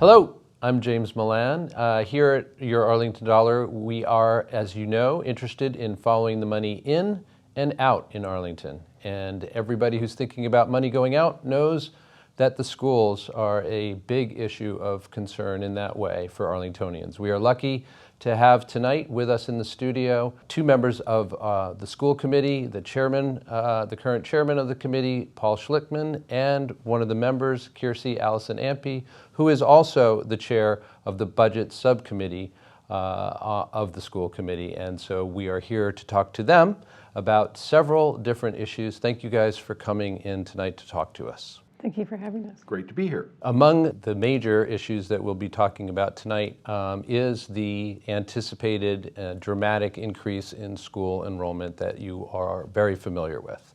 Hello, I'm James Milan. Here at Your Arlington Dollar, we are, as you know, interested in following the money in and out in Arlington. And everybody who's thinking about money going out knows that the schools are a big issue of concern in that way for Arlingtonians. We are lucky to have tonight with us in the studio two members of the school committee, the current chairman of the committee, Paul Schlichtman, and one of the members, Kirsi Allison-Ampe, who is also the chair of the budget subcommittee of the school committee. And so we are here to talk to them about several different issues. Thank you guys for coming in tonight to talk to us. Thank you for having us. Great to be here. Among the major issues that we'll be talking about tonight is the anticipated dramatic increase in school enrollment that you are very familiar with.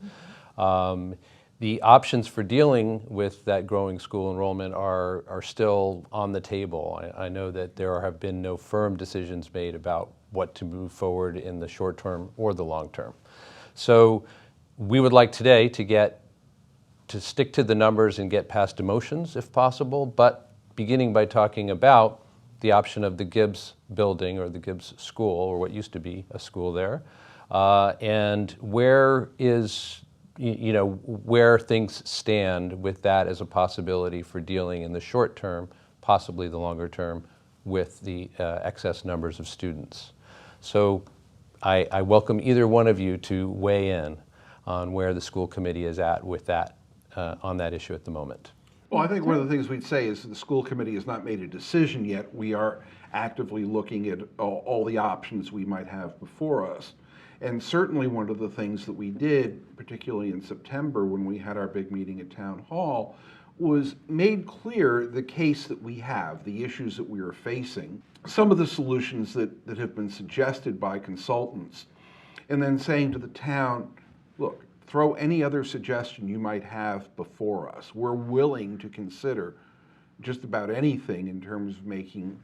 The options for dealing with that growing school enrollment are still on the table. I know that there have been no firm decisions made about what to move forward in the short term or the long term. So we would like today to stick to the numbers and get past emotions if possible, but beginning by talking about the option of the Gibbs building or the Gibbs school, or what used to be a school there, and where things stand with that as a possibility for dealing in the short term, possibly the longer term, with the excess numbers of students. So I welcome either one of you to weigh in on where the school committee is at with that, on that issue at the moment. Well, I think one of the things we'd say is the school committee has not made a decision yet. We are actively looking at all the options we might have before us. And certainly one of the things that we did, particularly in September when we had our big meeting at Town Hall, was made clear the case that we have, the issues that we are facing, some of the solutions that have been suggested by consultants, and then saying to the town, look, throw any other suggestion you might have before us. We're willing to consider just about anything in terms of making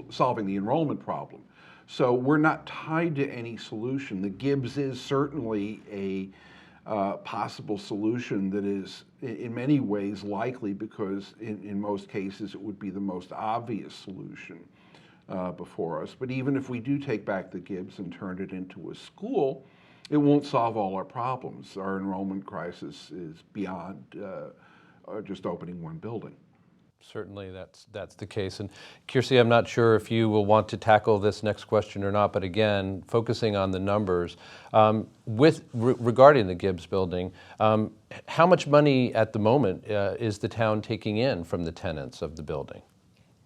solving the enrollment problem. So we're not tied to any solution. The Gibbs is certainly a possible solution that is in many ways likely because in most cases it would be the most obvious solution before us. But even if we do take back the Gibbs and turn it into a school, it won't solve all our problems. Our enrollment crisis is beyond just opening one building. Certainly that's the case. And Kirsi, I'm not sure if you will want to tackle this next question or not, but again, focusing on the numbers, regarding the Gibbs building, how much money at the moment is the town taking in from the tenants of the building?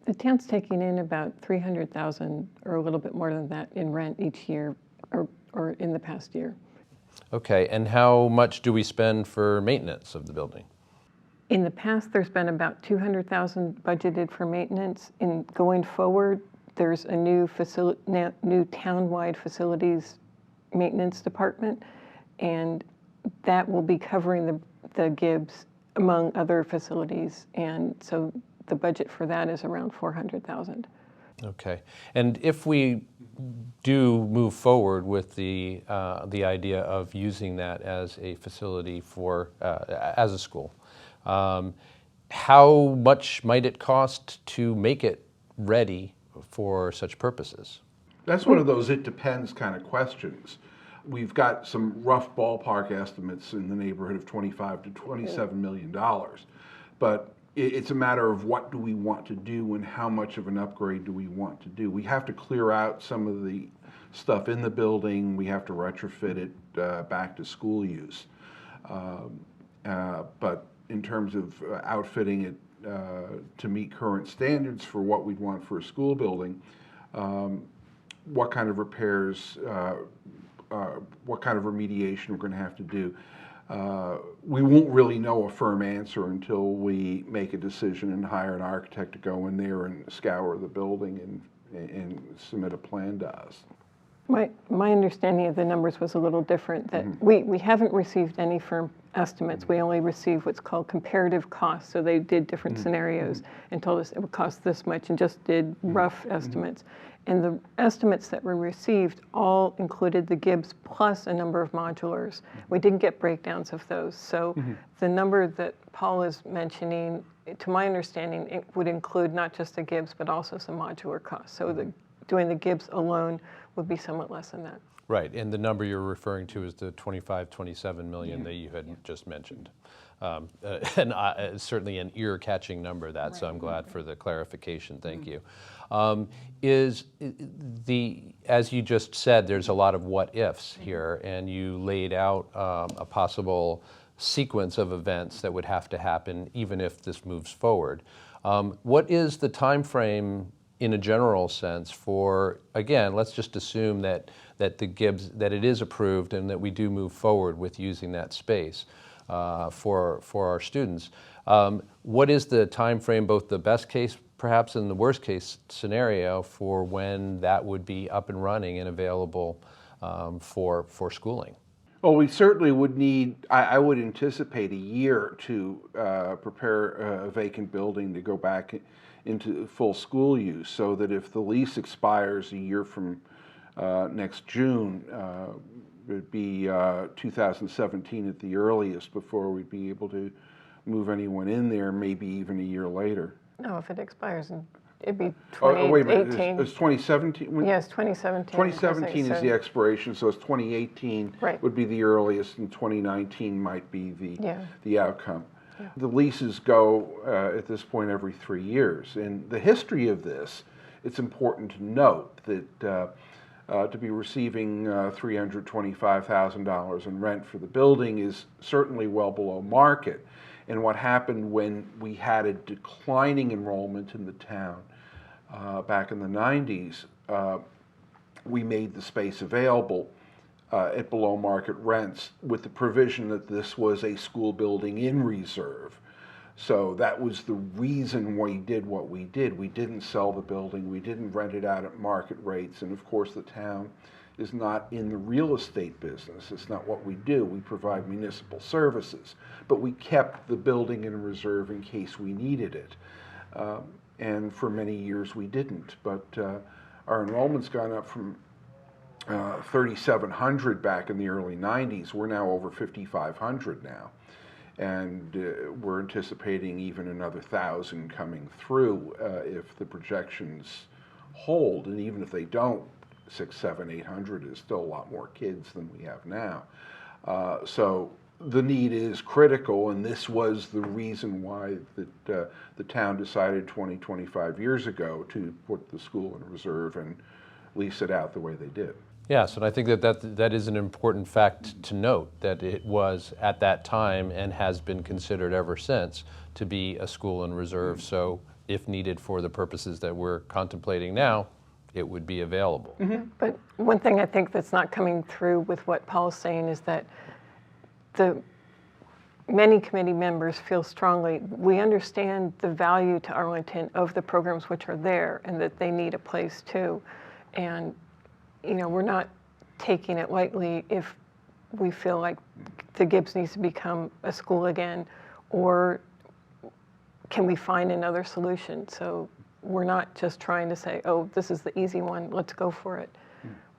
The town's taking in about $300,000 or a little bit more than that in rent each year, or in the past year. Okay, and how much do we spend for maintenance of the building? In the past, there's been about $200,000 budgeted for maintenance. In going forward, there's a new town-wide facilities maintenance department, and that will be covering the Gibbs among other facilities, and so the budget for that is around $400,000. Okay, and if we do move forward with the idea of using that as a facility for as a school, how much might it cost to make it ready for such purposes? That's one of those it depends kind of questions. We've got some rough ballpark estimates in the neighborhood of $25 to $27 million, but it's a matter of what do we want to do and how much of an upgrade do we want to do. We have to clear out some of the stuff in the building. We have to retrofit it back to school use. But in terms of outfitting it to meet current standards for what we'd want for a school building, what kind of repairs, what kind of remediation we're going to have to do. We won't really know a firm answer until we make a decision and hire an architect to go in there and scour the building and submit a plan to us. My understanding of the numbers was a little different, that we haven't received any firm estimates. We only received what's called comparative costs. So they did different scenarios and told us it would cost this much and just did rough estimates. And the estimates that were received all included the Gibbs plus a number of modulars. We didn't get breakdowns of those. So the number that Paul is mentioning to my understanding, it would include not just the Gibbs, but also some modular costs. So doing the Gibbs alone would be somewhat less than that. Right, and the number you're referring to is the 27 million that you had just mentioned. And certainly an ear-catching number, that, so I'm glad for the clarification, thank you. As you just said, there's a lot of what-ifs here, and you laid out a possible sequence of events that would have to happen even if this moves forward. What is the time frame in a general sense for, again, let's just assume that the Gibbs, that it is approved and that we do move forward with using that space for our students. What is the time frame, both the best case perhaps and the worst case scenario, for when that would be up and running and available for schooling? Well, we certainly would need, I would anticipate a year to prepare a vacant building to go back into full school use, so that if the lease expires a year from next June, it would be 2017 at the earliest before we'd be able to move anyone in there, maybe even a year later. No, if it expires, it'd be 2018. Oh, wait a minute, it's 2017? Yes, 2017. 2017 is the expiration, so it's 2018 Right. would be the earliest, and 2019 might be the outcome. Yeah. The leases go at this point every 3 years. In the history of this, it's important to note that to be receiving $325,000 in rent for the building is certainly well below market. And what happened when we had a declining enrollment in the town back in the 90s, we made the space available at below market rents with the provision that this was a school building in reserve. So that was the reason we did what we did. We didn't sell the building, we didn't rent it out at market rates, and of course the town is not in the real estate business. It's not what we do. We provide municipal services, but we kept the building in reserve in case we needed it. And for many years we didn't, but our enrollment's gone up from 3,700 back in the early 90s. We're now over 5,500 now. And we're anticipating even another 1,000 coming through if the projections hold. And even if they don't, 600, 700, 800 is still a lot more kids than we have now. So the need is critical, and this was the reason why the town decided 20, 25 years ago to put the school in reserve and lease it out the way they did. Yes, and I think that is an important fact to note, that it was at that time and has been considered ever since to be a school in reserve. So if needed for the purposes that we're contemplating now, it would be available. Mm-hmm. But one thing I think that's not coming through with what Paul's saying is that many committee members feel strongly, we understand the value to Arlington of the programs which are there and that they need a place too. And we're not taking it lightly if we feel like the Gibbs needs to become a school again, or can we find another solution? So we're not just trying to say, oh, this is the easy one, let's go for it.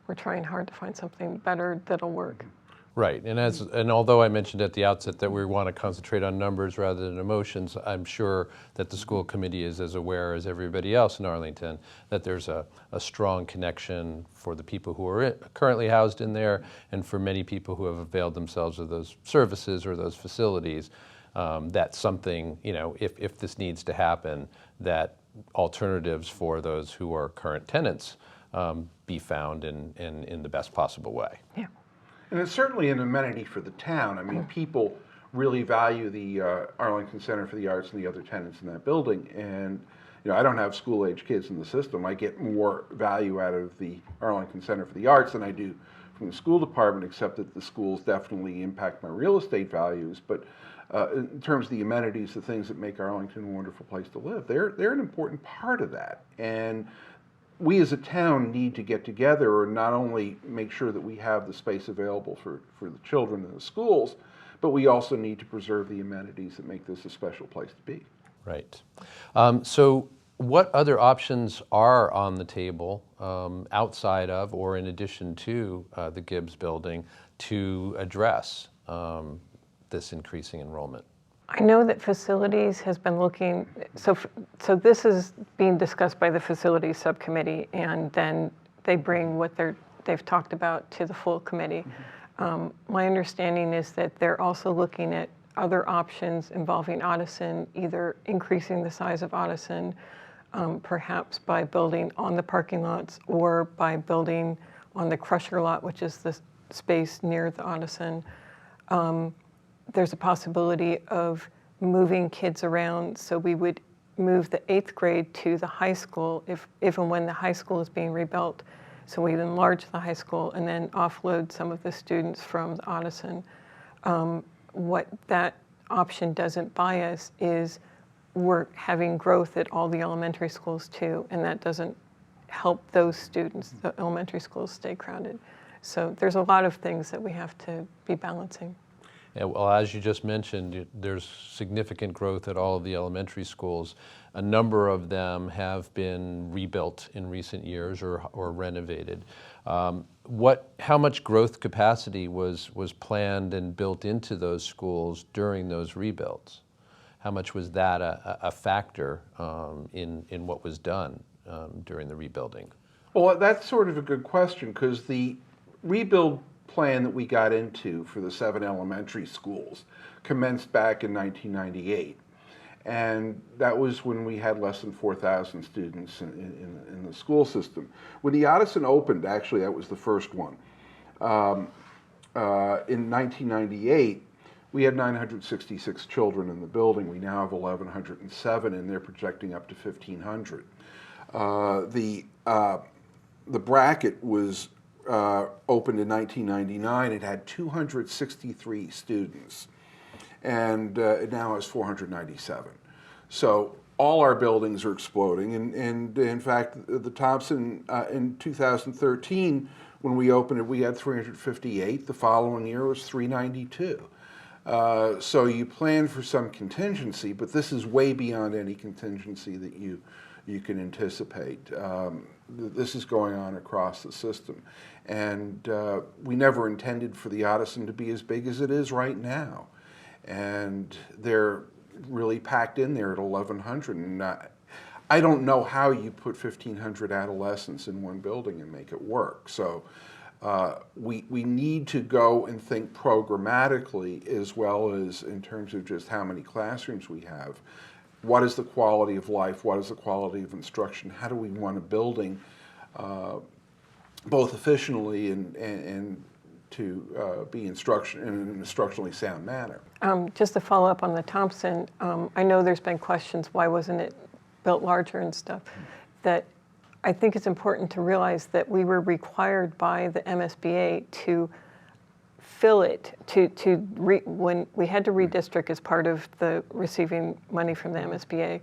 We're trying hard to find something better that'll work. Right, and although I mentioned at the outset that we want to concentrate on numbers rather than emotions, I'm sure that the school committee is as aware as everybody else in Arlington that there's a strong connection for the people who are currently housed in there and for many people who have availed themselves of those services or those facilities, that something, if this needs to happen, that alternatives for those who are current tenants be found in the best possible way. Yeah. And it's certainly an amenity for the town. I mean, people really value the Arlington Center for the Arts and the other tenants in that building. And, I don't have school-age kids in the system. I get more value out of the Arlington Center for the Arts than I do from the school department, except that the schools definitely impact my real estate values. But in terms of the amenities, the things that make Arlington a wonderful place to live, they're an important part of that. And we as a town need to get together and not only make sure that we have the space available for the children in the schools, but we also need to preserve the amenities that make this a special place to be. Right. So what other options are on the table outside of or in addition to the Gibbs building to address this increasing enrollment? I know that facilities has been looking, so this is being discussed by the facilities subcommittee, and then they bring what they've talked about to the full committee. My understanding is that they're also looking at other options involving Ottoson, either increasing the size of Ottoson, perhaps by building on the parking lots or by building on the crusher lot, which is the space near the Ottoson. There's a possibility of moving kids around, so we would move the 8th grade to the high school if and when the high school is being rebuilt. So we'd enlarge the high school and then offload some of the students from the Ottoson. What that option doesn't buy us is we're having growth at all the elementary schools too, and that doesn't help those students. The elementary schools stay crowded. So there's a lot of things that we have to be balancing. Yeah, well, as you just mentioned, there's significant growth at all of the elementary schools. A number of them have been rebuilt in recent years or renovated. How much growth capacity was planned and built into those schools during those rebuilds? How much was that a factor in what was done during the rebuilding? Well, that's sort of a good question, because the rebuild plan that we got into for the 7 elementary schools commenced back in 1998. And that was when we had less than 4,000 students in the school system. When the Ottoson opened, actually that was the first one. In 1998, we had 966 children in the building. We now have 1,107, and they're projecting up to 1,500. The bracket was opened in 1999. It had 263 students, and it now has 497. So all our buildings are exploding, and in fact, the Thompson in 2013, when we opened it, we had 358. The following year was 392. So you plan for some contingency, but this is way beyond any contingency that you can anticipate. This is going on across the system. And we never intended for the Ottoson to be as big as it is right now. And they're really packed in there at 1,100. And I don't know how you put 1,500 adolescents in one building and make it work. So we need to go and think programmatically, as well as in terms of just how many classrooms we have. What is the quality of life? What is the quality of instruction? How do we want a building both efficiently and to be in an instructionally sound manner? Just to follow up on the Thompson, I know there's been questions, why wasn't it built larger and stuff, that I think it's important to realize that we were required by the MSBA to fill it, when we had to redistrict as part of the receiving money from the MSBA,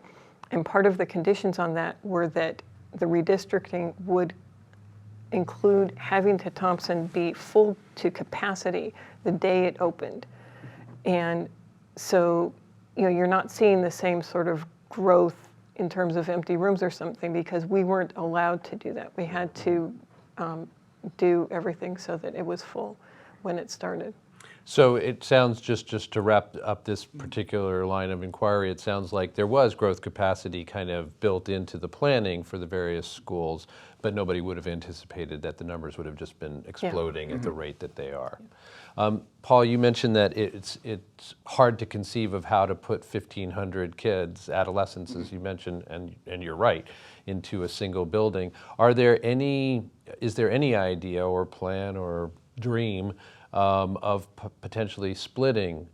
and part of the conditions on that were that the redistricting would include having to Thompson be full to capacity the day it opened. And so, you're not seeing the same sort of growth in terms of empty rooms or something, because we weren't allowed to do that. We had to do everything so that it was full when it started. So it sounds, just to wrap up this particular line of inquiry, it sounds like there was growth capacity kind of built into the planning for the various schools, but nobody would have anticipated that the numbers would have just been exploding at the rate that they are. Paul, you mentioned that it's hard to conceive of how to put 1,500 kids, adolescents, as you mentioned, and you're right, into a single building. Is there any idea or plan or dream of potentially splitting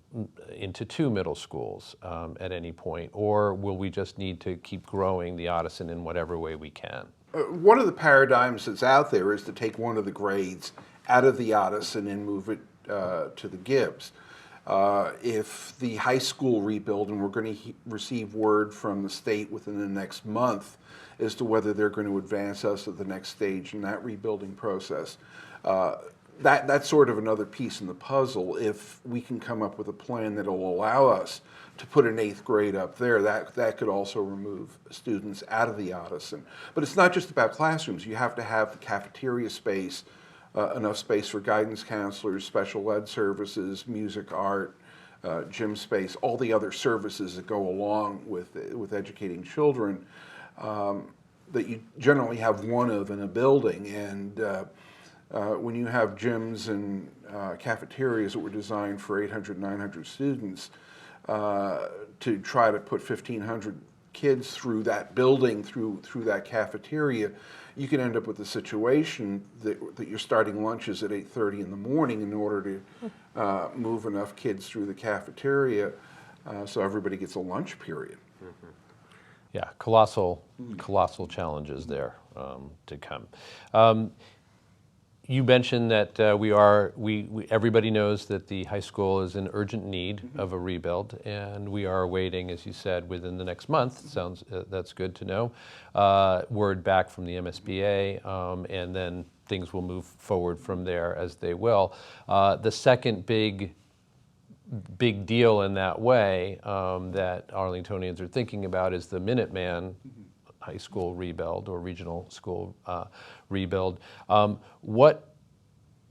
into 2 middle schools at any point, or will we just need to keep growing the Ottoson in whatever way we can? One of the paradigms that's out there is to take one of the grades out of the Ottoson and move it to the Gibbs. If the high school rebuild, and we're going to receive word from the state within the next month as to whether they're going to advance us at the next stage in that rebuilding process, that's sort of another piece in the puzzle. If we can come up with a plan that will allow us to put an 8th grade up there, that could also remove students out of the Ottoson. But it's not just about classrooms. You have to have the cafeteria space, enough space for guidance counselors, special ed services, music, art, gym space, all the other services that go along with educating children, that you generally have one of in a building. And when you have gyms and cafeterias that were designed for 800, 900 students, to try to put 1,500 kids through that building, through that cafeteria, you can end up with a situation that you're starting lunches at 8:30 in the morning in order to move enough kids through the cafeteria so everybody gets a lunch period. Mm-hmm. Yeah, colossal challenges there to come. You mentioned that everybody knows that the high school is in urgent need of a rebuild, and we are awaiting, as you said, within the next month. Sounds that's good to know. Word back from the MSBA, and then things will move forward from there as they will. The second big deal in that way that Arlingtonians are thinking about is the Minuteman high school rebuild or regional school rebuild.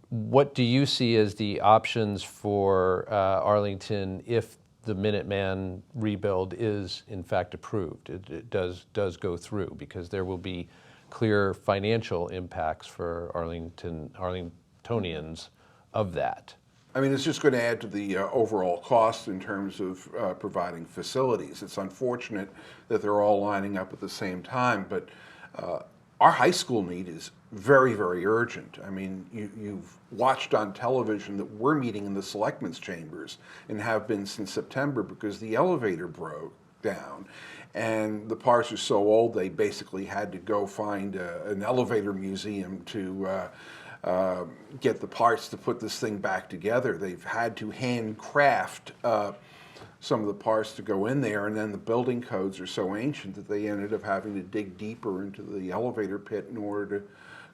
What do you see as the options for Arlington if the Minuteman rebuild is in fact approved? It does go through, because there will be clear financial impacts for Arlingtonians of that. I mean, it's just going to add to the overall cost in terms of providing facilities. It's unfortunate that they're all lining up at the same time, but our high school need is very, very urgent. I mean, you've watched on television that we're meeting in the selectmen's chambers and have been since September because the elevator broke down. And the parts are so old, they basically had to go find an elevator museum to get the parts to put this thing back together. They've had to handcraft some of the parts to go in there, and then the building codes are so ancient that they ended up having to dig deeper into the elevator pit in order to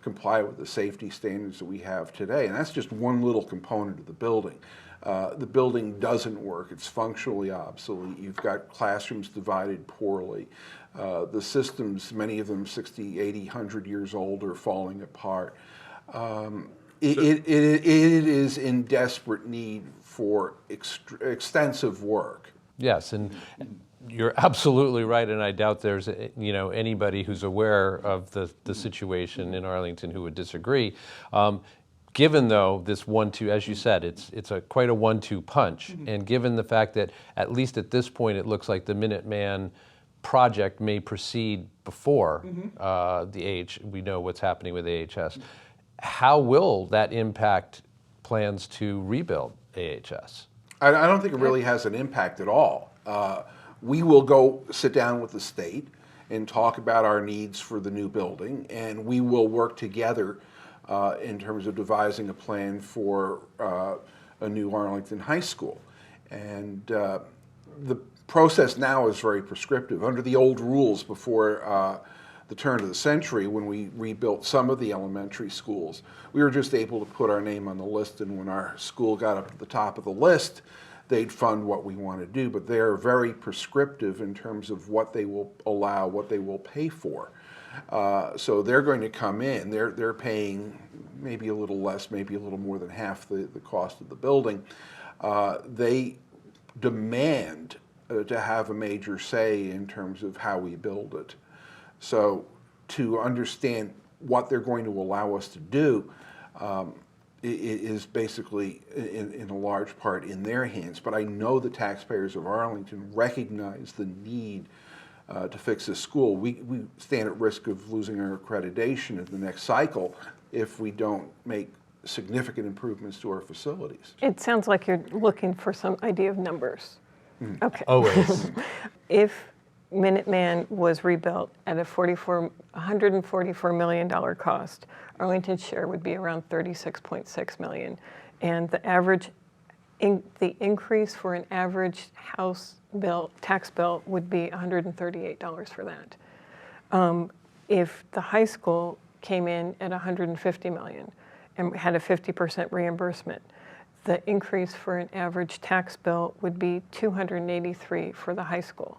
comply with the safety standards that we have today. And that's just one little component of the building. The building doesn't work. It's functionally obsolete. You've got classrooms divided poorly. The systems, many of them 60, 80, 100 years old, are falling apart. It is in desperate need for extensive work. Yes, and you're absolutely right, and I doubt there's anybody who's aware of the situation in Arlington who would disagree. Given though this 1-2, as you said, it's quite a 1-2 punch, and given the fact that at least at this point it looks like the Minuteman project may proceed before we know what's happening with AHS. How will that impact plans to rebuild AHS? I don't think it really has an impact at all. We will go sit down with the state and talk about our needs for the new building, and we will work together in terms of devising a plan for a new Arlington High School. And the process now is very prescriptive. Under the old rules before the turn of the century, when we rebuilt some of the elementary schools, we were just able to put our name on the list, and when our school got up to the top of the list, they'd fund what we want to do. But they're very prescriptive in terms of what they will allow, what they will pay for. So they're going to come in, they're paying maybe a little less, maybe a little more than half the cost of the building. They demand to have a major say in terms of how we build it. So to understand what they're going to allow us to do is basically in a large part in their hands. But I know the taxpayers of Arlington recognize the need to fix this school. We stand at risk of losing our accreditation in the next cycle if we don't make significant improvements to our facilities. It sounds like you're looking for some idea of numbers. Okay. Always. If Minuteman was rebuilt at a $144 million cost, Arlington's share would be around $36.6 million. And the increase for an average house bill, tax bill, would be $138 for that. If the high school came in at $150 million and had a 50% reimbursement, the increase for an average tax bill would be $283 for the high school.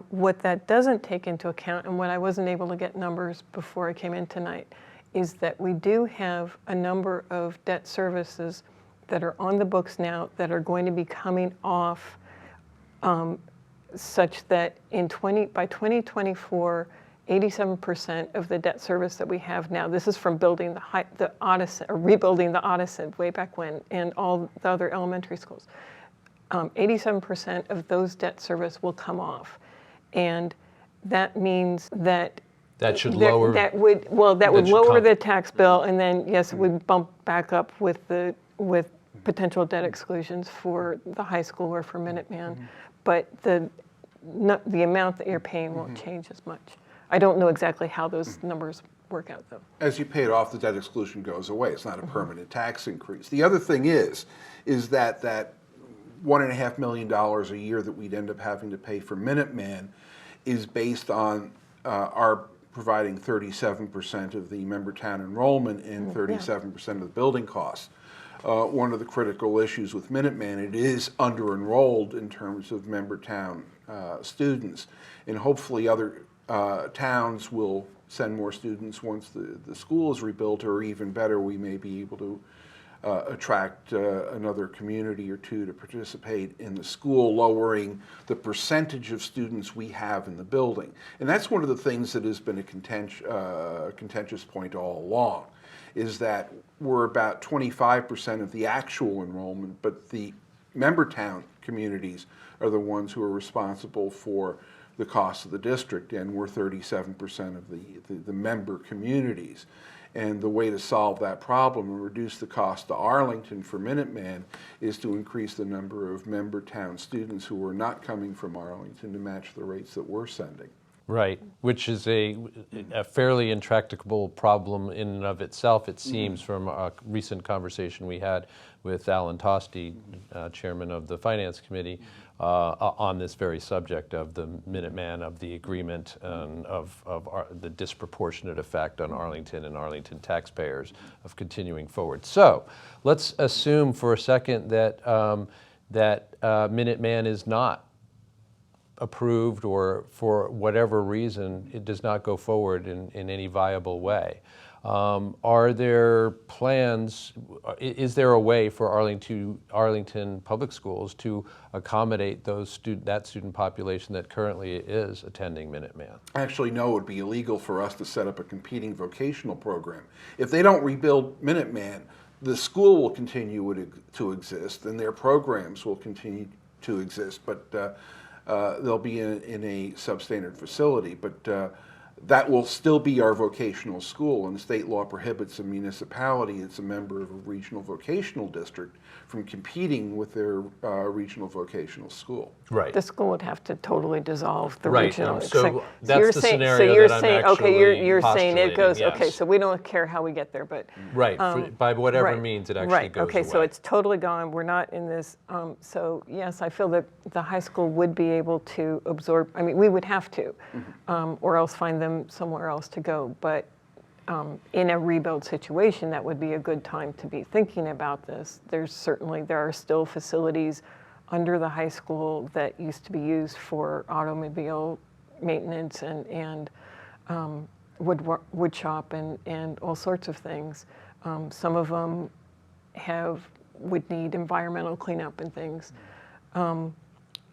What that doesn't take into account, and what I wasn't able to get numbers before I came in tonight, is that we do have a number of debt services that are on the books now that are going to be coming off, such that by 2024, 87% of the debt service that we have now, this is from building the Audison, or rebuilding the Audison way back when, and all the other elementary schools, 87% of those debt service will come off. And that means that that should lower. That would lower the tax bill, and then yes, it would bump back up with potential debt exclusions for the high school or for Minuteman, but the amount that you're paying won't change as much. I don't know exactly how those numbers work out, though. As you pay it off, the debt exclusion goes away. It's not a permanent tax increase. The other thing is that $1.5 million a year that we'd end up having to pay for Minuteman is based on our providing 37% of the member town enrollment and 37% of the building costs. One of the critical issues with Minuteman, it is under-enrolled in terms of member town students, and hopefully other towns will send more students once the school is rebuilt, or even better, we may be able to attract another community or two to participate in the school, lowering the percentage of students we have in the building. And that's one of the things that has been a contentious point all along, is that we're about 25% of the actual enrollment, but the member town communities are the ones who are responsible for the cost of the district, and we're 37% of the member communities. And the way to solve that problem and reduce the cost to Arlington for Minuteman is to increase the number of member town students who are not coming from Arlington to match the rates that we're sending. Right, which is a fairly intractable problem in and of itself, it seems, from a recent conversation we had with Alan Tosti, chairman of the Finance Committee, on this very subject of the Minuteman, of the agreement, and of the disproportionate effect on Arlington and Arlington taxpayers of continuing forward. So let's assume for a second that Minuteman is not approved, or for whatever reason it does not go forward in any viable way. Are there plans, is there a way for Arlington Public Schools to accommodate that student population that currently is attending Minuteman? Actually, no, it would be illegal for us to set up a competing vocational program. If they don't rebuild Minuteman, the school will continue to exist and their programs will continue to exist, but they'll be in a substandard facility. But that will still be our vocational school, and state law prohibits a municipality that's a member of a regional vocational district from competing with their regional vocational school. Right. The school would have to totally dissolve the Right. regional. So that's you're the saying, scenario so you're that saying, I'm actually okay, you're saying it goes, postulating, okay, yes. so we don't care how we get there, but. Right, by whatever right, means it actually right. goes Okay, away. so it's totally gone. We're not in this. So yes, I feel that the high school would be able to absorb, I mean, we would have to, or else find them somewhere else to go. But in a rebuild situation, that would be a good time to be thinking about this. There are still facilities under the high school that used to be used for automobile maintenance and wood shop and all sorts of things. Some of them would need environmental cleanup and things.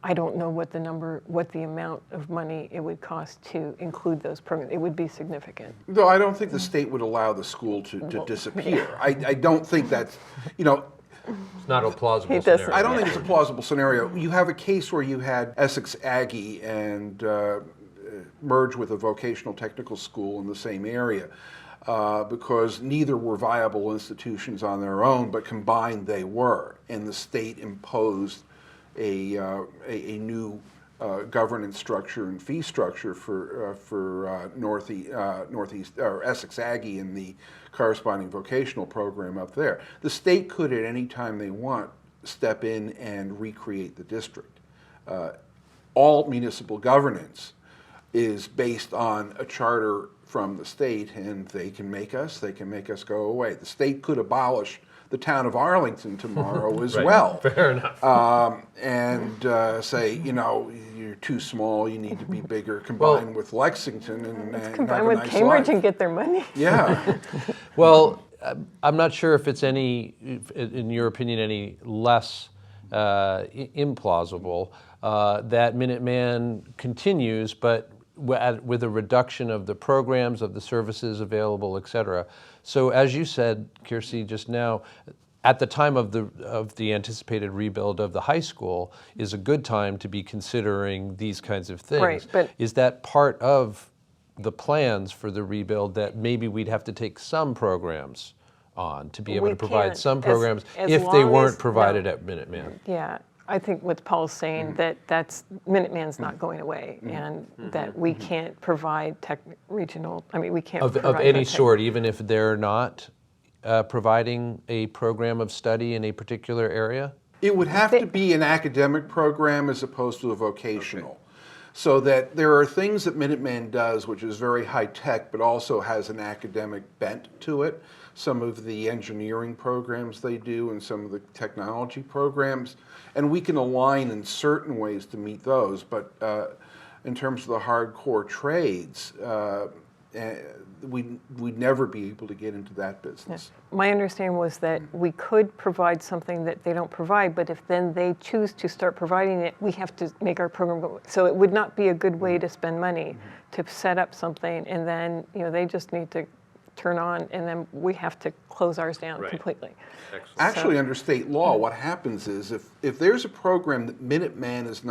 I don't know what the amount of money it would cost to include those programs. It would be significant. No, I don't think the state would allow the school to disappear. I don't think that's, it's not a plausible He doesn't. scenario. I don't think it's a plausible scenario. You have a case where you had Essex Aggie and merge with a vocational technical school in the same area because neither were viable institutions on their own, but combined they were, and the state imposed a new governance structure and fee structure for Northeast or Essex Aggie and the corresponding vocational program up there. The state could at any time they want step in and recreate the district. All municipal governance is based on a charter from the state, and they can make us go away. The state could abolish the town of Arlington tomorrow as Right. well. Fair enough. And say, you're too small, you need to be bigger, combine with Lexington and have Combine a with nice Cambridge life. and get their money. Yeah. Well, I'm not sure if it's in your opinion, any less implausible that Minuteman continues, but with a reduction of the programs, of the services available, et cetera. So as you said, Kirsi, just now, at the time of the anticipated rebuild of the high school is a good time to be considering these kinds of things. Right, but is that part of the plans for the rebuild, that maybe we'd have to take some programs on to be able to provide some programs if they weren't provided at Minuteman? Yeah, I think what Paul's saying, that's Minuteman's not going away, and that we can't provide regional, I mean, we can't Of provide any sort, even if they're not providing a program of study in a particular area? It would have to be an academic program as opposed to a vocational. So that there are things that Minuteman does which is very high tech but also has an academic bent to it. Some of the engineering programs they do and some of the technology programs. And we can align in certain ways to meet those, but in terms of the hardcore trades, we'd never be able to get into that business. My understanding was that we could provide something that they don't provide, but if then they choose to start providing it, we have to make our program go. So it would not be a good way to spend money to set up something, and then they just need to turn on, and then we have to close ours down completely. Excellent. Actually, under state law, what happens is if there's a program that Minuteman is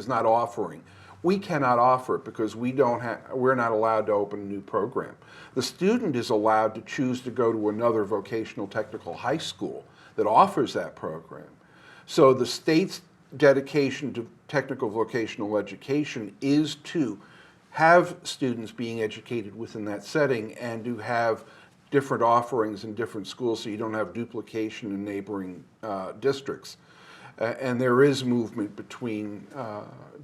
not offering, we cannot offer it because we're not allowed to open a new program. The student is allowed to choose to go to another vocational technical high school that offers that program. So the state's dedication to technical vocational education is to have students being educated within that setting and to have different offerings in different schools so you don't have duplication in neighboring districts. And there is movement between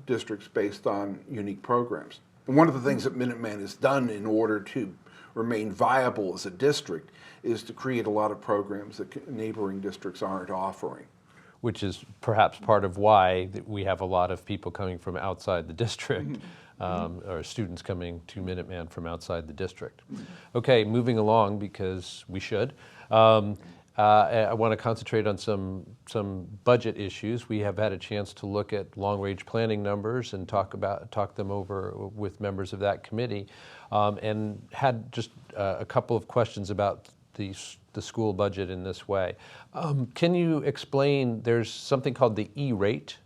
districts based on unique programs. And one of the things that Minuteman has done in order to remain viable as a district is to create a lot of programs that neighboring districts aren't offering. Which is perhaps part of why we have a lot of people coming from outside the district, or students coming to Minuteman from outside the district. Okay, moving along, because we should. I want to concentrate on some budget issues. We have had a chance to look at long-range planning numbers and talk them over with members of that committee, and had just a couple of questions about the school budget in this way. Can you explain, there's something called the E-rate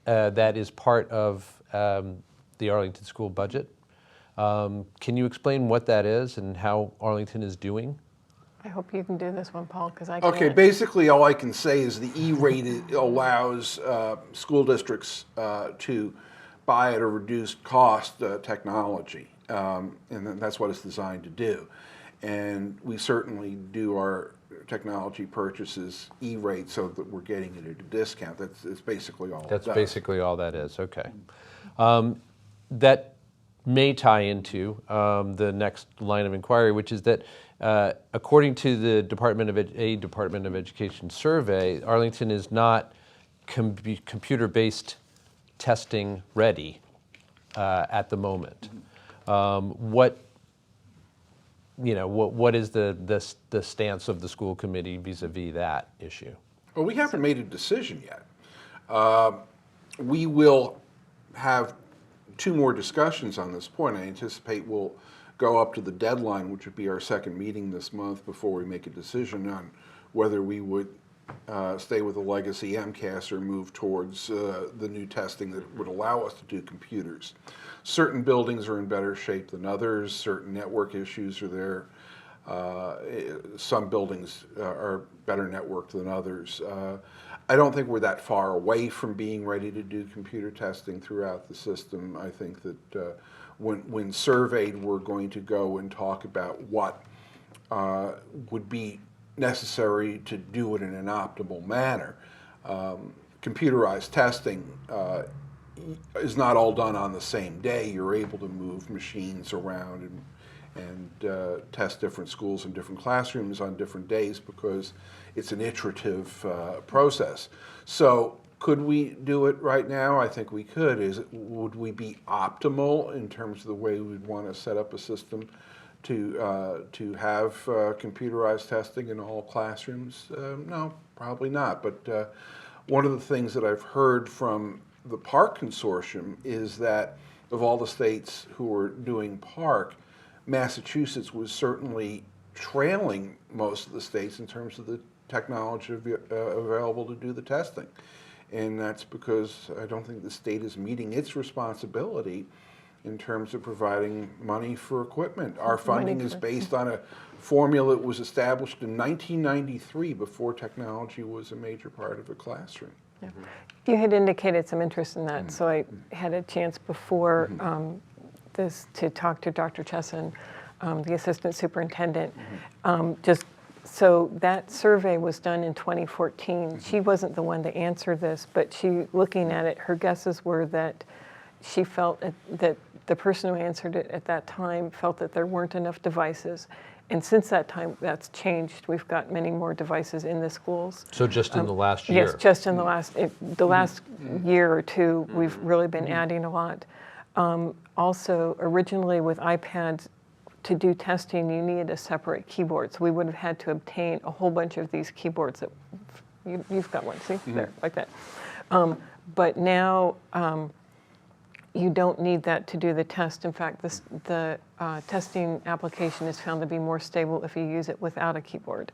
that is part of the Arlington school budget. Can you explain what that is and how Arlington is doing? I hope you can do this one, Paul, because I can't. Okay, basically all I can say is the E-rate allows school districts to buy at a reduced cost technology, and that's what it's designed to do. And we certainly do our technology purchases E-rate so that we're getting it at a discount. That's basically all. That's basically all that is. Okay, that may tie into the next line of inquiry, which is that according to the Department of Education survey, Arlington is not computer-based testing ready at the moment. What is the stance of the school committee vis-a-vis that issue? Well, we haven't made a decision yet. We will have 2 more discussions on this point. I anticipate we'll go up to the deadline, which would be our second meeting this month, before we make a decision on whether we would stay with the legacy MCAS or move towards the new testing that would allow us to do computers. Certain buildings are in better shape than others. Certain network issues are there. Some buildings are better networked than others. I don't think we're that far away from being ready to do computer testing throughout the system. I think that when surveyed, we're going to go and talk about what would be necessary to do it in an optimal manner. Computerized testing is not all done on the same day. You're able to move machines around and test different schools and different classrooms on different days because it's an iterative process. So Could we do it right now? I think we could. Would we be optimal in terms of the way we'd want to set up a system to have computerized testing in all classrooms? No, probably not. But one of the things that I've heard from the PARC consortium is that of all the states who are doing PARC, Massachusetts was certainly trailing most of the states in terms of the technology available to do the testing. And that's because I don't think the state is meeting its responsibility in terms of providing money for equipment. Our funding is based on a formula that was established in 1993 before technology was a major part of a classroom. Yeah. You had indicated some interest in that, so I had a chance before this to talk to Dr. Chesson, the assistant superintendent. So that survey was done in 2014. She wasn't the one to answer this, but she, looking at it, her guesses were that she felt that the person who answered it at that time felt that there weren't enough devices. And since that time, that's changed. We've got many more devices in the schools. So just in the last year? Yes, just in the last year or two, we've really been adding a lot. Also, originally with iPads, to do testing, you needed a separate keyboard. So we would have had to obtain a whole bunch of these keyboards that you've got one, see, there, like that. But now you don't need that to do the test. In fact, the testing application is found to be more stable if you use it without a keyboard.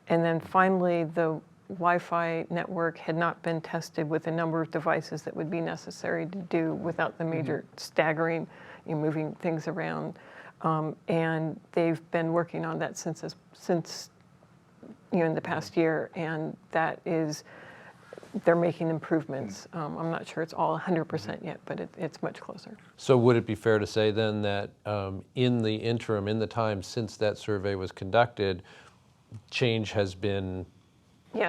And then finally, the Wi-Fi network had not been tested with the number of devices that would be necessary to do without the major staggering, moving things around. And they've been working on that since in the past year, and that is, they're making improvements. I'm not sure it's all 100% yet, but it's much closer. So would it be fair to say then that in the interim, in the time since that survey was conducted, change has been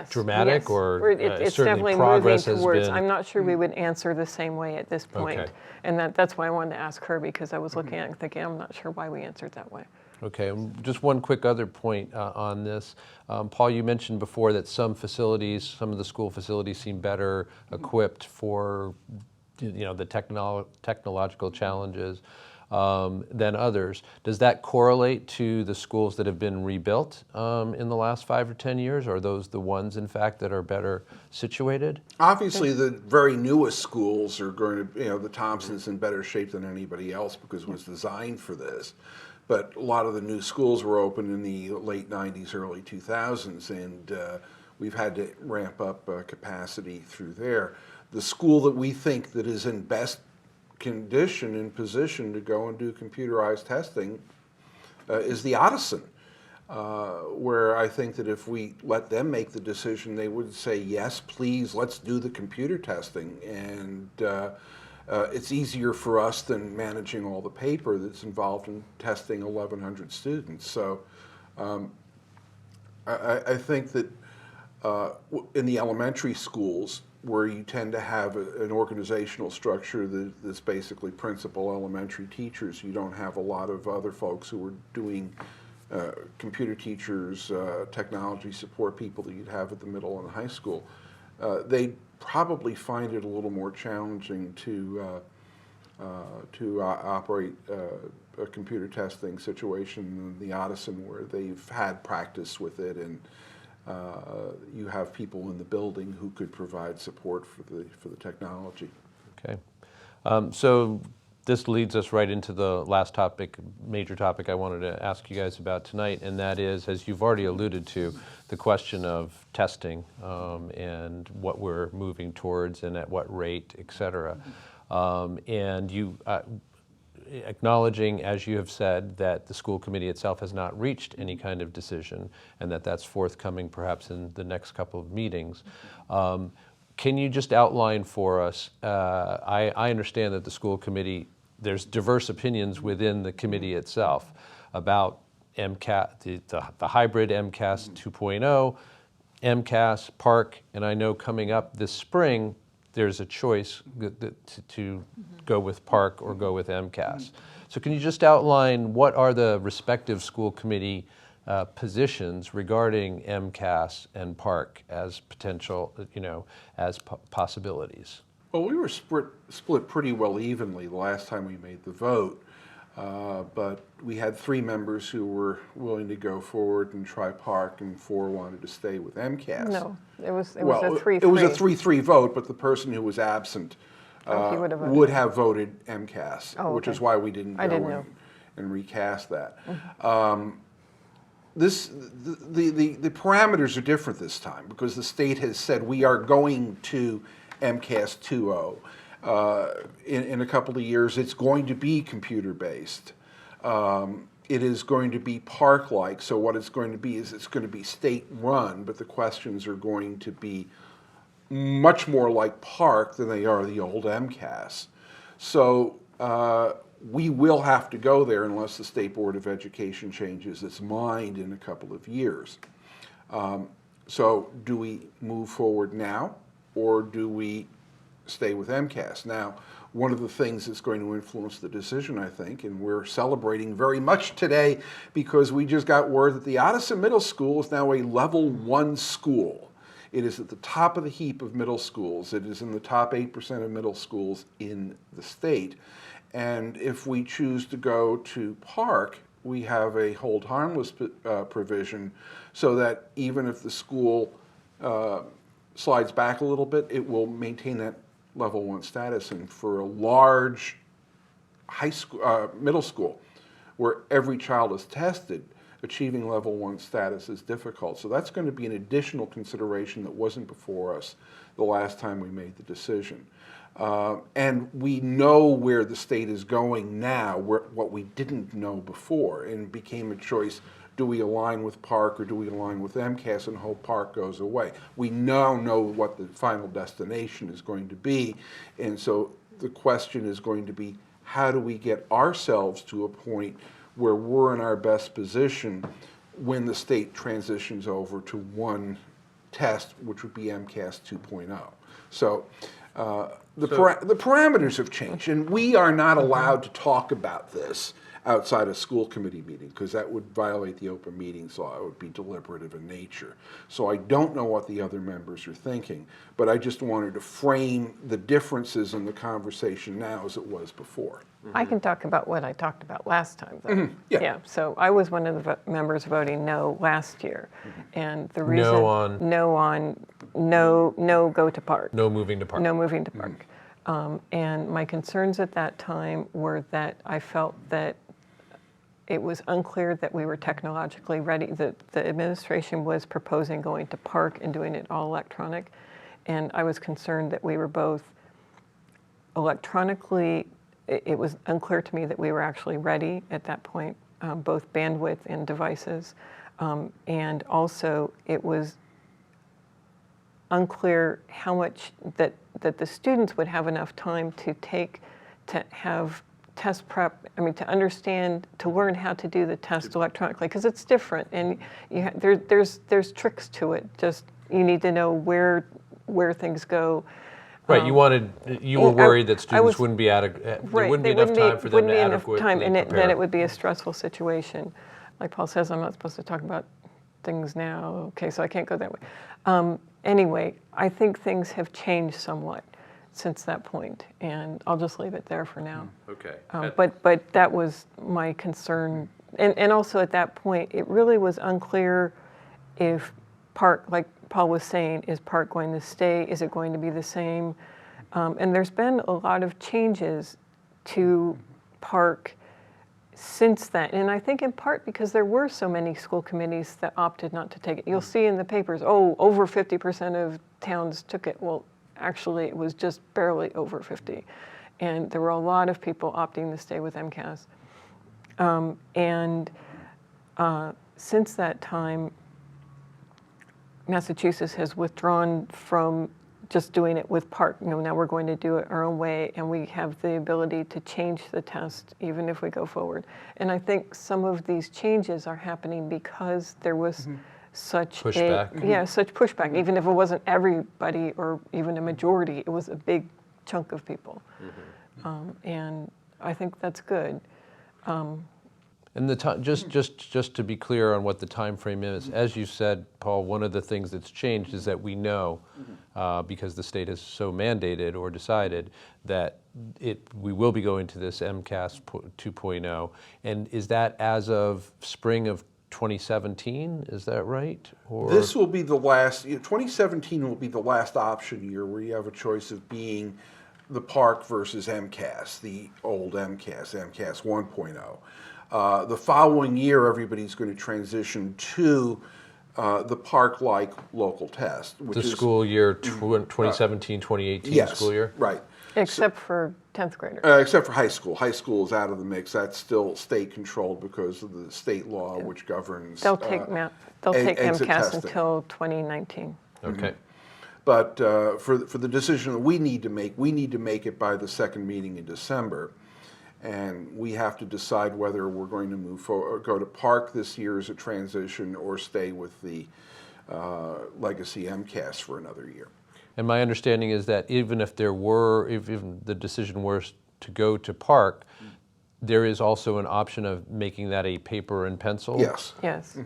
dramatic, yes. or it's certainly definitely progress moving has towards. been? I'm not sure we would answer the same way at this point. Okay. And that's why I wanted to ask her, because I was looking at it and thinking, I'm not sure why we answered that way. Okay, just one quick other point on this. Paul, you mentioned before that some of the school facilities seem better equipped for the technological challenges than others. Does that correlate to the schools that have been rebuilt in the last 5 or 10 years? Or are those the ones, in fact, that are better situated? Obviously, the very newest schools are going to, the Thompson's in better shape than anybody else because it was designed for this. But a lot of the new schools were opened in the late 90s, early 2000s, and we've had to ramp up capacity through there. The school that we think that is in best condition and position to go and do computerized testing is the Ottoson, where I think that if we let them make the decision, they would say, yes, please, let's do the computer testing. And it's easier for us than managing all the paper that's involved in testing 1,100 students. So I think that in the elementary schools, where you tend to have an organizational structure that's basically principal elementary teachers, you don't have a lot of other folks who are doing computer teachers, technology support people that you'd have at the middle and high school. They probably find it a little more challenging to operate a computer testing situation than the Ottoson, where they've had practice with it, and you have people in the building who could provide support for the technology. Okay, so this leads us right into the last topic, major topic I wanted to ask you guys about tonight, and that is, as you've already alluded to, the question of testing and what we're moving towards and at what rate, et cetera. And you acknowledging, as you have said, that the school committee itself has not reached any kind of decision, and that's forthcoming perhaps in the next couple of meetings. Can you just outline for us, I understand that the school committee, there's diverse opinions within the committee itself about MCAS, the hybrid MCAS 2.0, MCAS, PARC, and I know coming up this spring, there's a choice to go with PARC or go with MCAS. So can you just outline what are the respective school committee positions regarding MCAS and PARC as potential, as possibilities? Well, we were split pretty well evenly the last time we made the vote, but we had 3 members who were willing to go forward and try PARC, and 4 wanted to stay with MCAS. No, it was a 3-3. It was a 3-3 vote, but the person who was absent he would have voted. would have voted MCAS, which is why we didn't I go didn't know. and recast that. The parameters are different this time because the state has said we are going to MCAS 2.0. In a couple of years, it's going to be computer-based. It is going to be PARC-like, so what it's going to be is it's going to be state-run, but the questions are going to be much more like PARC than they are the old MCAS. So we will have to go there unless the State Board of Education changes its mind in a couple of years. So do we move forward now, or do we stay with MCAS? Now, one of the things that's going to influence the decision, I think, and we're celebrating very much today because we just got word that the Odyssey Middle School is now a level 1 school. It is at the top of the heap of middle schools. It is in the top 8% of middle schools in the state. And if we choose to go to PARC, we have a hold harmless provision so that even if the school slides back a little bit, it will maintain that level 1 status. And for a large high school, middle school, where every child is tested, achieving level 1 status is difficult. So that's going to be an additional consideration that wasn't before us the last time we made the decision. And we know where the state is going now, what we didn't know before, and it became a choice. Do we align with PARC or do we align with MCAS and hope PARC goes away? We now know what the final destination is going to be, and so the question is going to be, how do we get ourselves to a point where we're in our best position when the state transitions over to one test, which would be MCAS 2.0. So the parameters have changed, and we are not allowed to talk about this outside a school committee meeting because that would violate the open meetings law. It would be deliberative in nature. So I don't know what the other members are thinking, but I just wanted to frame the differences in the conversation now as it was before. I can talk about what I talked about last time, though. Yeah. So I was one of the members voting no last year, and the reason no go to PARC. No moving to PARC. No moving to PARC. And my concerns at that time were that I felt that it was unclear that we were technologically ready. The administration was proposing going to PARC and doing it all electronic, and I was concerned that we were both electronically. It was unclear to me that we were actually ready at that point, both bandwidth and devices, and also it was unclear how much that the students would have enough time to have test prep. I mean, to understand, to learn how to do the test electronically, because it's different, and there's tricks to it. Just you need to know where things go. Right, you were worried that students wouldn't be there wouldn't be enough time for them to adequately prepare. Then it would be a stressful situation. Like Paul says, I'm not supposed to talk about things now. Okay, so I can't go that way. Anyway, I think things have changed somewhat since that point, and I'll just leave it there for now. Okay. But that was my concern, and also at that point, it really was unclear if PARC, like Paul was saying, is PARC going to stay? Is it going to be the same? And there's been a lot of changes to PARC since then, and I think in part because there were so many school committees that opted not to take it. You'll see in the papers, over 50% of towns took it. Well, actually, it was just barely over 50, and there were a lot of people opting to stay with MCAS. Since that time, Massachusetts has withdrawn from just doing it with PARC. Now we're going to do it our own way, and we have the ability to change the test even if we go forward. And I think some of these changes are happening because there was such pushback. Such pushback. Even if it wasn't everybody or even a majority, it was a big chunk of people. And I think that's good. And just to be clear on what the time frame is, as you said, Paul, one of the things that's changed is that we know, because the state has so mandated or decided that we will be going to this MCAS 2.0. And is that as of spring of 2017? Is that right? Or this will be the last. 2017 will be the last option year where you have a choice of being the Park versus MCAS, the old MCAS 1.0. The following year, everybody's going to transition to the Park-like local test, which the is school year 2017, 2018 yes, school year? right. Except for 10th graders. Except for high school. High school is out of the mix. That's still state controlled because of the state law, which governs. They'll take exit MCAS testing. until 2019. Okay. But for the decision that we need to make it by the second meeting in December. And we have to decide whether we're going to move forward, go to Park this year as a transition, or stay with the legacy MCAS for another year. And my understanding is that even if the decision were to go to Park, there is also an option of making that a paper and pencil? Yes. Yes.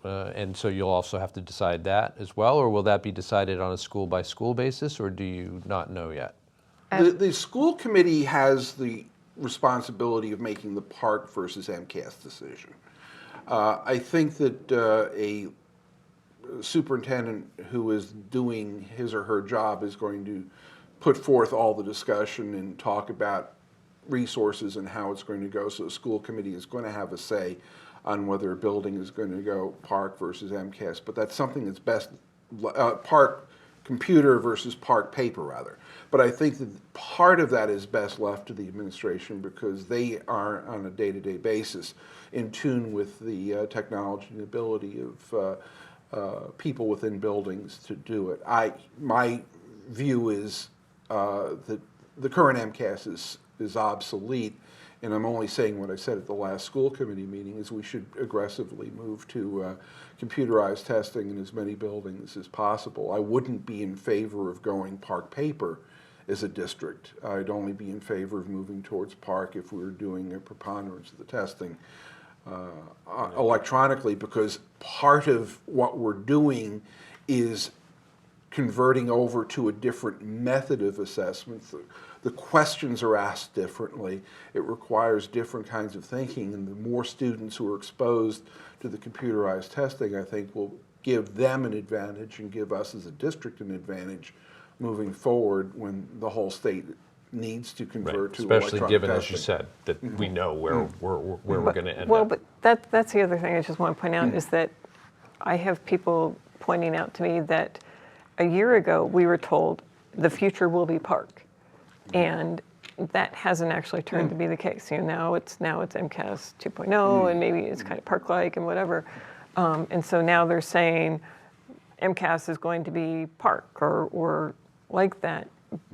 And so you'll also have to decide that as well, or will that be decided on a school-by-school basis, or do you not know yet? The school committee has the responsibility of making the Park versus MCAS decision. I think that a superintendent who is doing his or her job is going to put forth all the discussion and talk about resources and how it's going to go. So the school committee is going to have a say on whether a building is going to go Park versus MCAS. But that's something that's best, Park computer versus Park paper, rather. But I think that part of that is best left to the administration because they are, on a day-to-day basis, in tune with the technology and ability of people within buildings to do it. My view is that the current MCAS is obsolete, and I'm only saying what I said at the last school committee meeting, is we should aggressively move to computerized testing in as many buildings as possible. I wouldn't be in favor of going Park paper as a district. I'd only be in favor of moving towards Park if we were doing a preponderance of the testing electronically, because part of what we're doing is converting over to a different method of assessment. The questions are asked differently. It requires different kinds of thinking, and the more students who are exposed to the computerized testing, I think, will give them an advantage and give us as a district an advantage moving forward when the whole state needs to convert to electronic especially given, testing. as you said, that we know where we're going to end Well, up. but that's the other thing I just want to point out is that I have people pointing out to me that a year ago we were told the future will be Park, and that hasn't actually turned to be the case. Now it's MCAS 2.0, and maybe it's kind of Park-like and whatever. And so now they're saying MCAS is going to be Park or like that.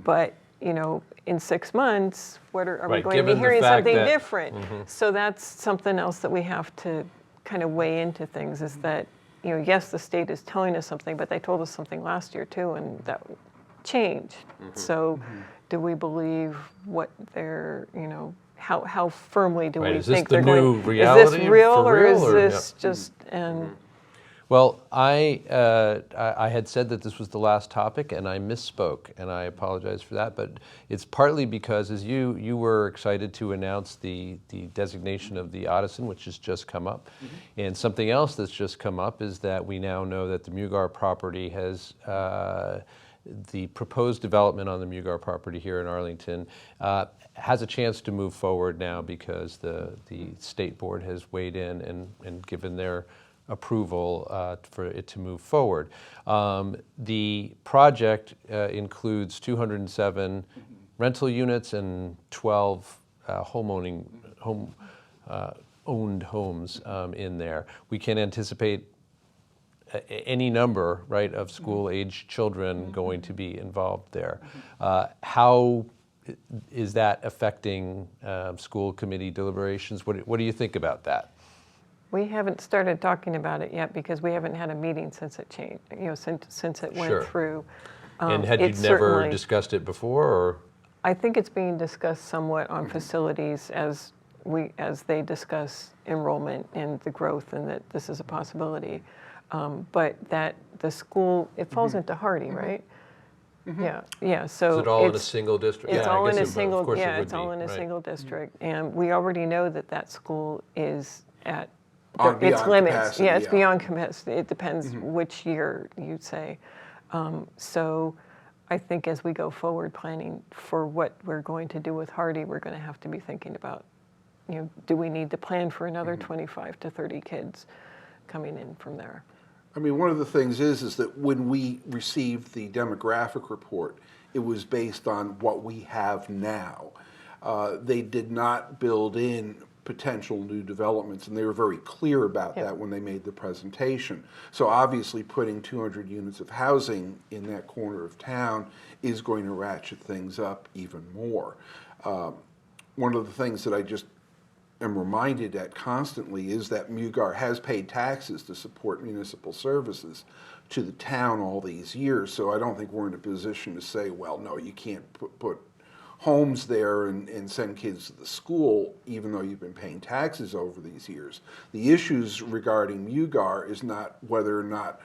But in 6 months, are we going to be hearing something different? So that's something else that we have to kind of weigh into things, is that, yes, the state is telling us something, but they told us something last year too, and that changed. So do we believe what they're, how firmly do we think they're going? Is this the new reality? Is this real, or is or this just, and Well, I had said that this was the last topic, and I misspoke, and I apologize for that. But it's partly because, as you were excited to announce the designation of the Ottoson, which has just come up, and something else that's just come up is that we now know that the Mugar property has the proposed development on the Mugar property here in Arlington has a chance to move forward now because the state board has weighed in and given their approval for it to move forward. The project includes 207 rental units and 12 owned homes in there. We can anticipate any number, right, of school-age children going to be involved there. How is that affecting school committee deliberations? What do you think about that? we haven't started talking about it yet because we haven't had a meeting since it changed, since it went through. And had you never discussed it before, or? I think it's being discussed somewhat on facilities as as they discuss enrollment and the growth and that this is a possibility. But that the school, it falls into Hardy, right? Yeah. So Is it all in a single district? It's Yeah, all I guess in a of single. course it Yeah, would it's all be, in a right. single district, and we already know that school is at its beyond limits. capacity, Yeah, it's yeah. beyond capacity. It depends which year you'd say. So I think as we go forward planning for what we're going to do with Hardy, we're going to have to be thinking about, do we need to plan for another 25 to 30 kids coming in from there? I mean, one of the things is that when we received the demographic report, it was based on what we have now. They did not build in potential new developments, and they were very clear about that when they made the presentation. So obviously putting 200 units of housing in that corner of town is going to ratchet things up even more. One of the things that I just am reminded at constantly is that MUGAR has paid taxes to support municipal services to the town all these years, so I don't think we're in a position to say, well, no, you can't put homes there and send kids to the school, even though you've been paying taxes over these years. The issues regarding MUGAR is not whether or not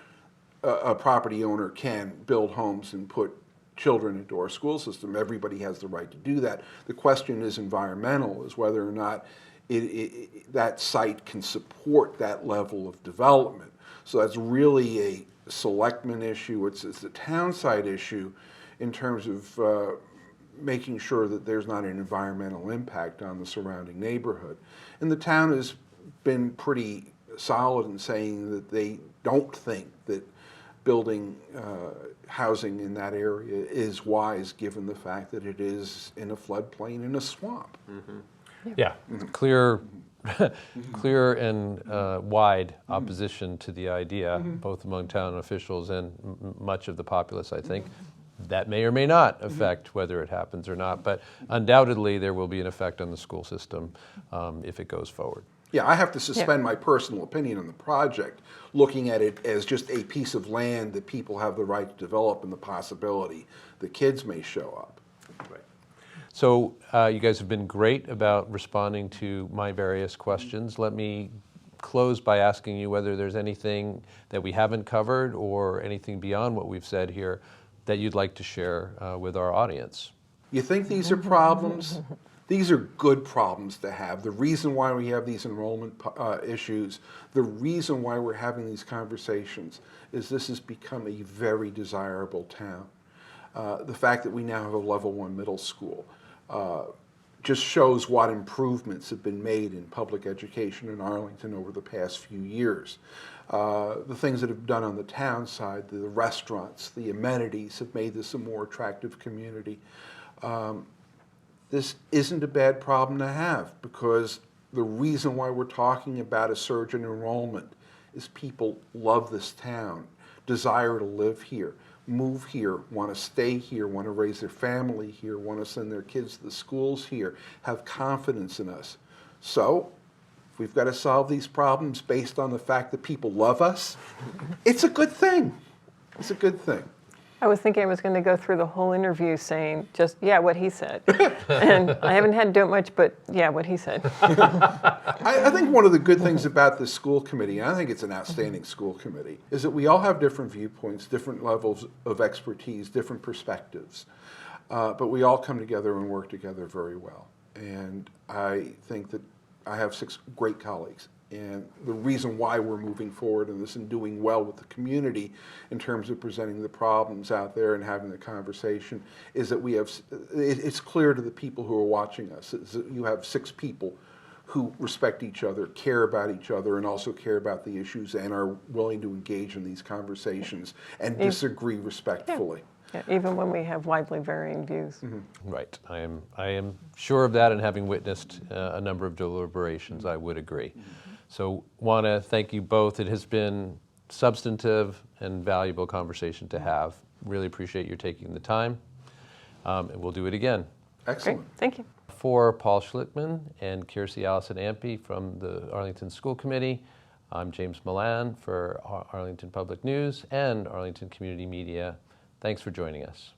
a property owner can build homes and put children into our school system. Everybody has the right to do that. The question is environmental, is whether or not that site can support that level of development. So that's really a selectman issue. It's a town side issue in terms of making sure that there's not an environmental impact on the surrounding neighborhood. And the town has been pretty solid in saying that they don't think that building housing in that area is wise, given the fact that it is in a floodplain in a swamp. Yeah, clear and wide opposition to the idea, both among town officials and much of the populace, I think. That may or may not affect whether it happens or not, but undoubtedly there will be an effect on the school system if it goes forward. Yeah, I have to suspend my personal opinion on the project, looking at it as just a piece of land that people have the right to develop and the possibility the kids may show up. Right. So you guys have been great about responding to my various questions. Let me close by asking you whether there's anything that we haven't covered or anything beyond what we've said here that you'd like to share with our audience. You think these are problems? These are good problems to have. The reason why we have these enrollment issues, the reason why we're having these conversations is this has become a very desirable town. The fact that we now have a level 1 middle school just shows what improvements have been made in public education in Arlington over the past few years. The things that have done on the town side, the restaurants, the amenities have made this a more attractive community. This isn't a bad problem to have, because the reason why we're talking about a surge in enrollment is people love this town, desire to live here, move here, want to stay here, want to raise their family here, want to send their kids to the schools here, have confidence in us. So, if we've got to solve these problems based on the fact that people love us, it's a good thing. It's a good thing. I was thinking I was going to go through the whole interview saying just, yeah, what he said. And I haven't had to do it much, but yeah, what he said. I think one of the good things about this school committee, and I think it's an outstanding school committee, is that we all have different viewpoints, different levels of expertise, different perspectives. But we all come together and work together very well. And I think that I have 6 great colleagues. And the reason why we're moving forward in this and doing well with the community in terms of presenting the problems out there and having the conversation is that we have, it's clear to the people who are watching us, you have 6 people who respect each other, care about each other, and also care about the issues and are willing to engage in these conversations and disagree respectfully. Yeah, even when we have widely varying views. Right. I am sure of that, and having witnessed a number of deliberations, I would agree. So want to thank you both. It has been substantive and valuable conversation to have. Really appreciate your taking the time, and we'll do it again. Excellent. Great, thank you. For Paul Schlichtman and Kirsi Allison-Ampe from the Arlington School Committee, I'm James Milan for Arlington Public News and Arlington Community Media. Thanks for joining us.